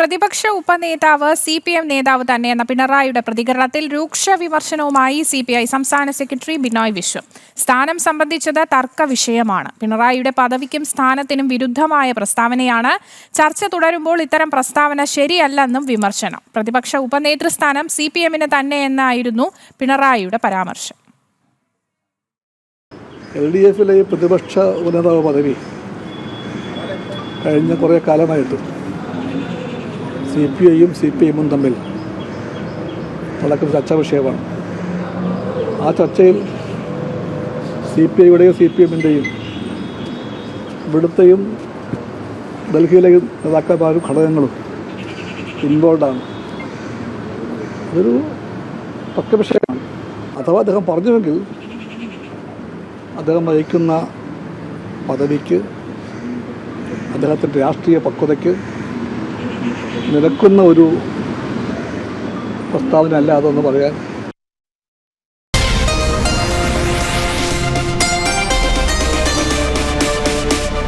പ്രതിപക്ഷ ഉപനേതാവ് CPM നേതാവ് തന്നെയെന്ന പിണറായിയുടെ പ്രതികരണത്തിൽ രൂക്ഷ വിമർശനവുമായി CPI സംസ്ഥാന സെക്രട്ടറി ബിനോയ് വിശ്വം. സ്ഥാനം സംബന്ധിച്ചത് തർക്ക വിഷയമാണ്. പിണറായിയുടെ പദവിക്കും സ്ഥാനത്തിനും വിരുദ്ധമായ പ്രസ്താവനയാണ്. ചർച്ച തുടരുമ്പോൾ ഇത്തരം പ്രസ്താവന ശരിയല്ലെന്നും വിമർശനം. പ്രതിപക്ഷ ഉപനേതൃസ്ഥാനം CPMന് തന്നെയെന്നായിരുന്നു പിണറായിയുടെ പരാമർശം. LDFിലെ പ്രതിപക്ഷ ഉപനേതാവ് പദവി കഴിഞ്ഞ കുറേ കാലമായിട്ട് CPIയും CPMും തമ്മിൽ നടക്കുന്ന ചർച്ചാ വിഷയമാണ്. ആ ചർച്ചയിൽ CPIയുടെയും CPMൻ്റെയും ഇവിടുത്തെയും ഡൽഹിയിലെയും നേതാക്കന്മാരും ഘടകങ്ങളും ഇൻവോൾവാണ്. അതൊരു തർക്ക വിഷയമാണ്. അഥവാ അദ്ദേഹം പറഞ്ഞുവെങ്കിൽ അദ്ദേഹം വഹിക്കുന്ന പദവിക്ക്, അദ്ദേഹത്തിൻ്റെ രാഷ്ട്രീയ പക്വതയ്ക്ക് നിരക്കുന്ന ഒരു പ്രസ്താവന അല്ല അതെന്ന് പറയാൻ